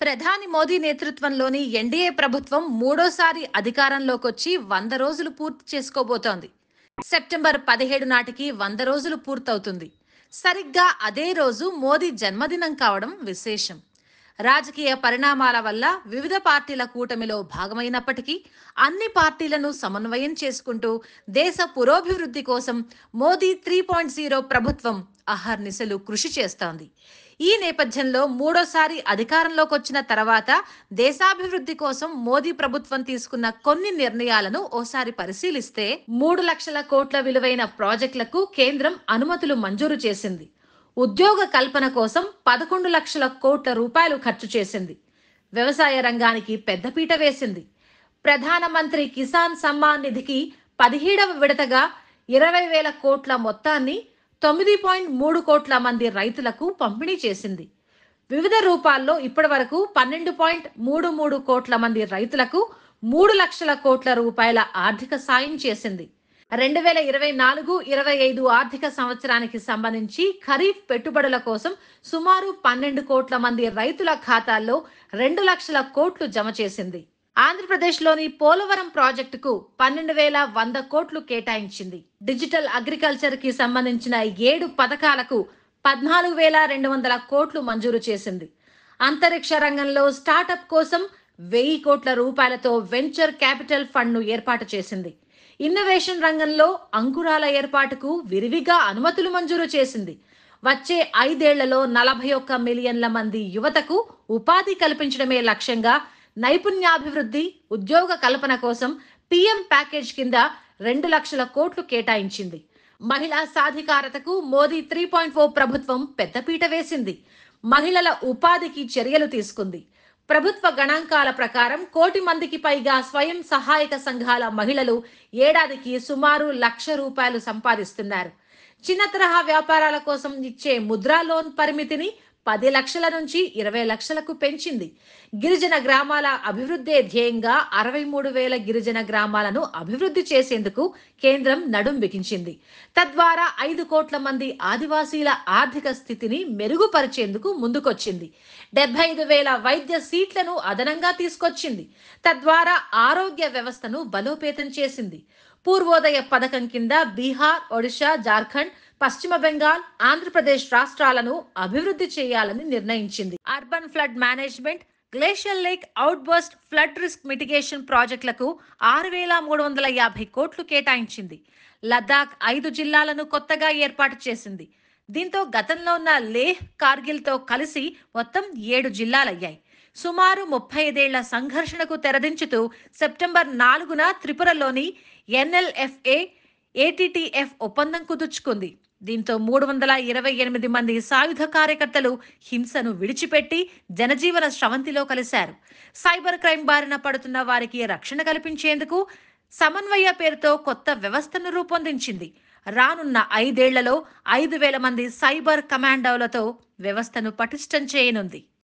ప్రధాని మోదీ నేతృత్వంలోని ఎన్డీఏ ప్రభుత్వం మూడోసారి అధికారంలోకొచ్చి 100 రోజులు పూర్తి చేసుకోబోతోంది. సెప్టెంబర్ 17 నాటికి 100 రోజులు పూర్తవుతుంది. సరిగ్గా అదే రోజు మోదీ జన్మదినం కావడం విశేషం. రాజకీయ పరిణామాల వల్ల వివిధ పార్టీల కూటమిలో భాగమైనప్పటికీ అన్ని పార్టీలను సమన్వయం చేసుకుంటూ దేశ పురోభివృద్ధి కోసం మోదీ 3.0 ప్రభుత్వం అహర్నిశలు కృషి చేస్తోంది. ఈ నేపథ్యంలో మూడోసారి అధికారంలోకి వచ్చిన తర్వాత దేశాభివృద్ధి కోసం మోదీ ప్రభుత్వం తీసుకున్న కొన్ని నిర్ణయాలను ఓసారి పరిశీలిస్తే 3 లక్షల కోట్ల విలువైన ప్రాజెక్టులకు కేంద్రం అనుమతులు మంజూరు చేసింది. ఉద్యోగ కల్పన కోసం 11 లక్షల కోట్ల రూపాయలు ఖర్చు చేసింది. వ్యవసాయ రంగానికి పెద్దపీట వేసింది. ప్రధానమంత్రి కిసాన్ సమ్మాన్ నిధికి 17వ విడతగా 20,000 కోట్ల మొత్తాన్ని 9.3 కోట్ల మంది రైతులకు పంపిణీ చేసింది. వివిధ రూపాల్లో ఇప్పటివరకు 12.33 కోట్ల మంది రైతులకు 3 లక్షల కోట్ల రూపాయల ఆర్థిక సాయం చేసింది. 2024-25 ఆర్థిక సంవత్సరానికి సంబంధించి ఖరీఫ్ పెట్టుబడుల కోసం సుమారు 12 కోట్ల మంది రైతుల ఖాతాల్లో 2 లక్షల కోట్లు జమ చేసింది. ఆంధ్రప్రదేశ్లోని పోలవరం ప్రాజెక్టుకు 12,100 కోట్లు కేటాయించింది. డిజిటల్ అగ్రికల్చర్ కి సంబంధించిన 7 పథకాలకు 14,200 కోట్లు మంజూరు చేసింది. అంతరిక్ష రంగంలో స్టార్టప్ కోసం 1,000 కోట్ల రూపాయలతో వెంచర్ క్యాపిటల్ ఫండ్ ను ఏర్పాటు చేసింది. ఇన్నోవేషన్ రంగంలో అంకురాల ఏర్పాటుకు విరివిగా అనుమతులు మంజూరు చేసింది. వచ్చే 5 ఏళ్లలో 41 మిలియన్ల మంది యువతకు ఉపాధి కల్పించడమే లక్ష్యంగా నైపుణ్యాభివృద్ధి, ఉద్యోగ కల్పన కోసం పీఎం ప్యాకేజ్ కింద 2 లక్షల కోట్లు కేటాయించింది. మహిళా సాధికారతకు మోదీ 3.0 ప్రభుత్వం పెద్దపీట వేసింది. మహిళల ఉపాధికి చర్యలు తీసుకుంది. ప్రభుత్వ గణాంకాల ప్రకారం 1 కోటి మందికి పైగా స్వయం సహాయక సంఘాల మహిళలు ఏడాదికి సుమారు 1,00,000 రూపాయలు సంపాదిస్తున్నారు. చిన్న తరహా వ్యాపారాల కోసం ఇచ్చే ముద్రా లోన్ పరిమితిని 10 లక్షల నుంచి 20 లక్షలకు పెంచింది. గిరిజన గ్రామాల అభివృద్ధి ధ్యేయంగా 63,000 గిరిజన గ్రామాలను అభివృద్ధి చేసేందుకు కేంద్రం నడుం బిగించింది. తద్వారా 5 కోట్ల మంది ఆదివాసీల ఆర్థిక స్థితిని మెరుగుపరిచేందుకు ముందుకొచ్చింది. 75,000 వైద్య సీట్లను అదనంగా తీసుకొచ్చింది. తద్వారా ఆరోగ్య వ్యవస్థను బలోపేతం చేసింది. పూర్వోదయ పథకం కింద బీహార్, ఒడిశా, జార్ఖండ్, పశ్చిమ బెంగాల్, ఆంధ్రప్రదేశ్ రాష్ట్రాలను అభివృద్ధి చేయాలని నిర్ణయించింది. Urban flood management, glacier lake out burst flood risk mitigation ప్రాజెక్టులకు 6,350 కోట్లు కేటాయించింది. లద్దాఖ్ 5 జిల్లాలను కొత్తగా ఏర్పాటు చేసింది. దీంతో గతంలో ఉన్న లేహ్, కార్గిల్ తో కలిసి మొత్తం 7 జిల్లాలయ్యాయి. సుమారు 35 ఏళ్ల సంఘర్షణకు తెరదించుతూ సెప్టెంబర్ 4న త్రిపురలోని ఎన్ఎల్ఎఫ్ఏ ఏటీటీఎఫ్ ఒప్పందం కుదుర్చుకుంది. దీంతో 328 మంది సాయుధ కార్యకర్తలు హింసను విడిచిపెట్టి జనజీవన స్రవంతిలో కలిశారు. సైబర్ క్రైమ్ బారిన పడుతున్న వారికి రక్షణ కల్పించేందుకు సమన్వయ పేరుతో కొత్త వ్యవస్థను రూపొందించింది. రానున్న 5 ఏళ్లలో 5,000 మంది సైబర్ కమాండోలతో వ్యవస్థను పటిష్టం చేయనుంది.